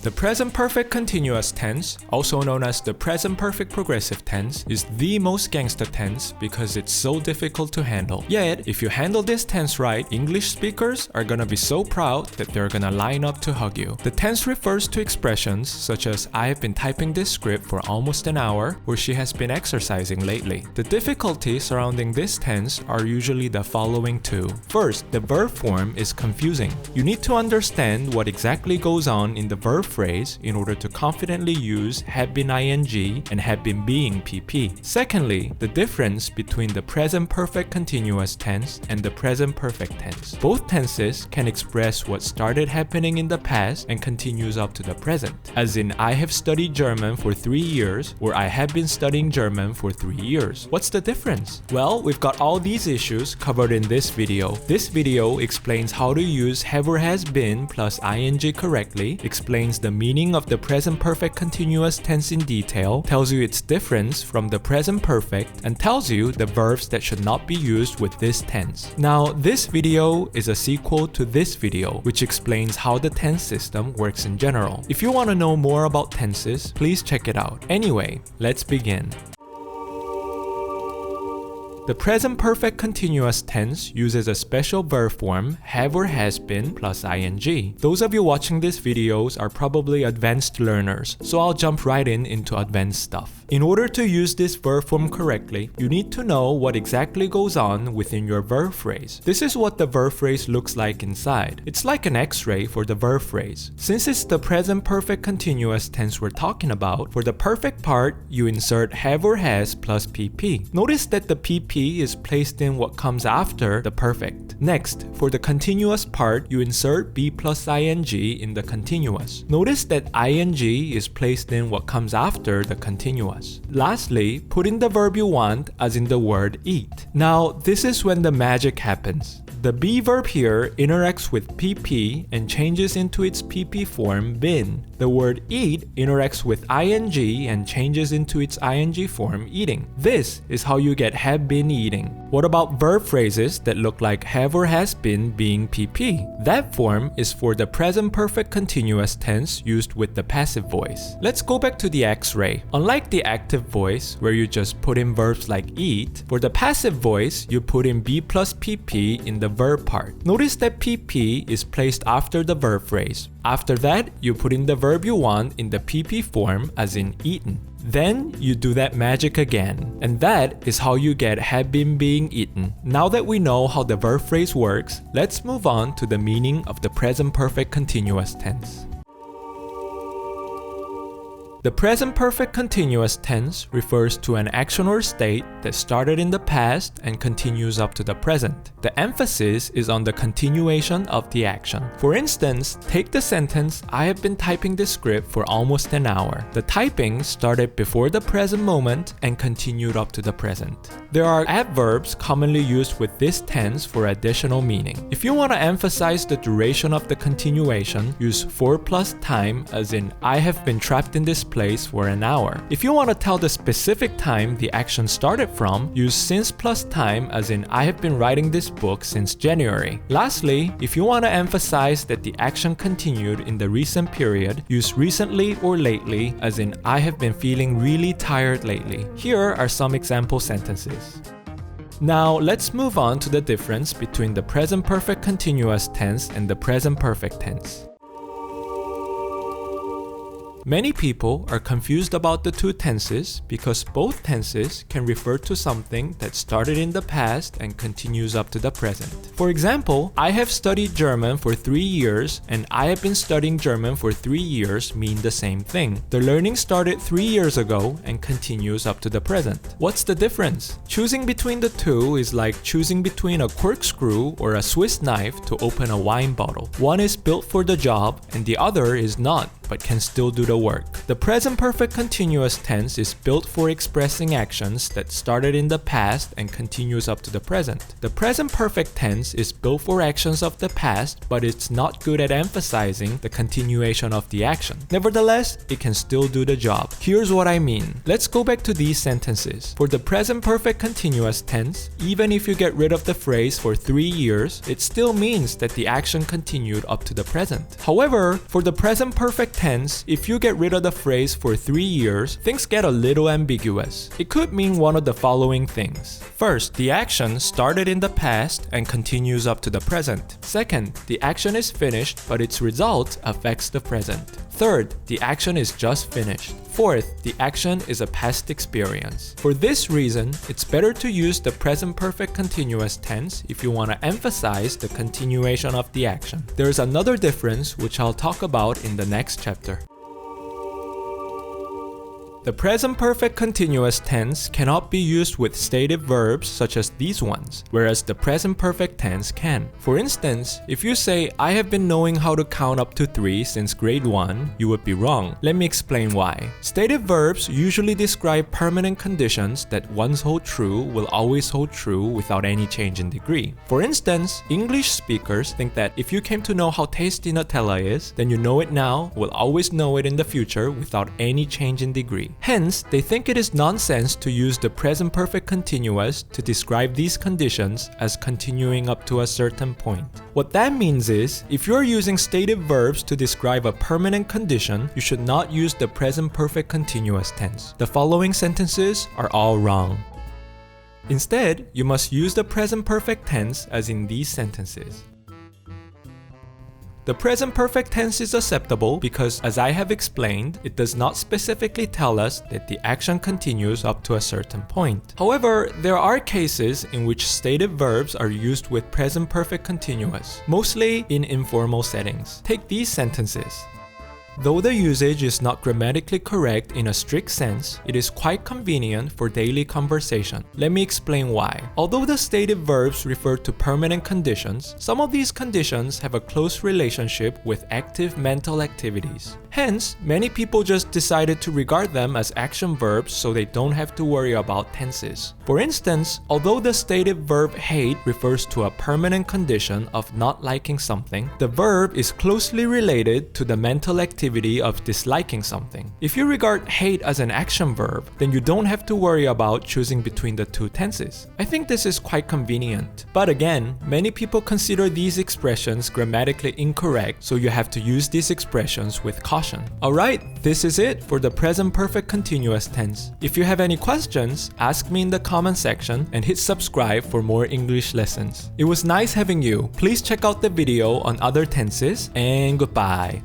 The present perfect continuous tense, also known as the present perfect progressive tense, is the most gangster tense because it's so difficult to handle. Yet, if you handle this tense right, English speakers are gonna be so proud that they're gonna line up to hug you. The tense refers to expressions such as I have been typing this script for almost an hour, or she has been exercising lately. The difficulty surrounding this tense are usually the following two. First, the verb form is confusing. You need to understand what exactly goes on in the verb phrase in order to confidently use have been ing and have been being pp. Secondly, the difference between the present perfect continuous tense and the present perfect tense. Both tenses can express what started happening in the past and continues up to the present, as in I have studied German for 3 years or I have been studying German for 3 years. What's the difference? Well, we've got all these issues covered in this video. This video explains how to use have or has been plus ing correctly, explains the meaning of the present perfect continuous tense in detail, tells you its difference from the present perfect, and tells you the verbs that should not be used with this tense. Now, this video is a sequel to this video, which explains how the tense system works in general. If you want to know more about tenses, please check it out. Anyway, let's begin. The present perfect continuous tense uses a special verb form, have or has been plus ing. Those of you watching these videos are probably advanced learners, so I'll jump right into advanced stuff. In order to use this verb form correctly, you need to know what exactly goes on within your verb phrase. This is what the verb phrase looks like inside. It's like an X-ray for the verb phrase. Since it's the present perfect continuous tense we're talking about, for the perfect part, you insert have or has plus pp. Notice that the pp is placed in what comes after the perfect. Next, for the continuous part, you insert be plus ing in the continuous. Notice that ing is placed in what comes after the continuous. Lastly, put in the verb you want, as in the word eat. Now, this is when the magic happens. The be verb here interacts with pp and changes into its pp form been. The word eat interacts with ing and changes into its ing form eating. This is how you get have been eating. What about verb phrases that look like have or has been being pp? That form is for the present perfect continuous tense used with the passive voice. Let's go back to the X-ray. Unlike the active voice, where you just put in verbs like eat, for the passive voice, you put in be plus pp in the verb part. Notice that pp is placed after the verb phrase. After that, you put in the verb you want in the pp form, as in eaten. Then you do that magic again, and that is how you get have been being eaten. Now that we know how the verb phrase works, let's move on to the meaning of the present perfect continuous tense. The present perfect continuous tense refers to an action or state that started in the past and continues up to the present. The emphasis is on the continuation of the action. For instance, take the sentence, I have been typing this script for almost an hour. The typing started before the present moment and continued up to the present. There are adverbs commonly used with this tense for additional meaning. If you want to emphasize the duration of the continuation, use for plus time, as in I have been trapped in this place for an hour. If you want to tell the specific time the action started from, use since plus time, as in I have been writing this book since January. Lastly, if you want to emphasize that the action continued in the recent period, use recently or lately, as in I have been feeling really tired lately. Here are some example sentences. Now, let's move on to the difference between the present perfect continuous tense and the present perfect tense. Many people are confused about the two tenses because both tenses can refer to something that started in the past and continues up to the present. For example, I have studied German for 3 years and I have been studying German for 3 years mean the same thing. The learning started 3 years ago and continues up to the present. What's the difference? Choosing between the two is like choosing between a corkscrew or a Swiss knife to open a wine bottle. One is built for the job and the other is not, but can still do the work. The present perfect continuous tense is built for expressing actions that started in the past and continues up to the present. The present perfect tense is built for actions of the past, but it's not good at emphasizing the continuation of the action. Nevertheless, it can still do the job. Here's what I mean. Let's go back to these sentences. For the present perfect continuous tense, even if you get rid of the phrase for 3 years, it still means that the action continued up to the present. However, for the present perfect tense, if you get rid of the phrase for 3 years, things get a little ambiguous. It could mean one of the following things. First, the action started in the past and continues up to the present. Second, the action is finished, but its result affects the present. Third, the action is just finished. Fourth, the action is a past experience. For this reason, it's better to use the present perfect continuous tense if you want to emphasize the continuation of the action. There's another difference which I'll talk about in the next chapter. The present perfect continuous tense cannot be used with stative verbs such as these ones, whereas the present perfect tense can. For instance, if you say, "I have been knowing how to count up to 3 since grade 1, you would be wrong. Let me explain why. Stative verbs usually describe permanent conditions that once hold true will always hold true without any change in degree. For instance, English speakers think that if you came to know how tasty Nutella is, then you know it now, will always know it in the future without any change in degree. Hence, they think it is nonsense to use the present perfect continuous to describe these conditions as continuing up to a certain point. What that means is, if you're using stative verbs to describe a permanent condition, you should not use the present perfect continuous tense. The following sentences are all wrong. Instead, you must use the present perfect tense as in these sentences. The present perfect tense is acceptable because, as I have explained, it does not specifically tell us that the action continues up to a certain point. However, there are cases in which stative verbs are used with present perfect continuous, mostly in informal settings. Take these sentences. Though the usage is not grammatically correct in a strict sense, it is quite convenient for daily conversation. Let me explain why. Although the stative verbs refer to permanent conditions, some of these conditions have a close relationship with active mental activities. Hence, many people just decided to regard them as action verbs so they don't have to worry about tenses. For instance, although the stative verb hate refers to a permanent condition of not liking something, the verb is closely related to the mental activity of disliking something. If you regard hate as an action verb, then you don't have to worry about choosing between the two tenses. I think this is quite convenient. But again, many people consider these expressions grammatically incorrect, so you have to use these expressions with caution. Alright, this is it for the present perfect continuous tense. If you have any questions, ask me in the comment section and hit subscribe for more English lessons. It was nice having you. Please check out the video on other tenses and goodbye.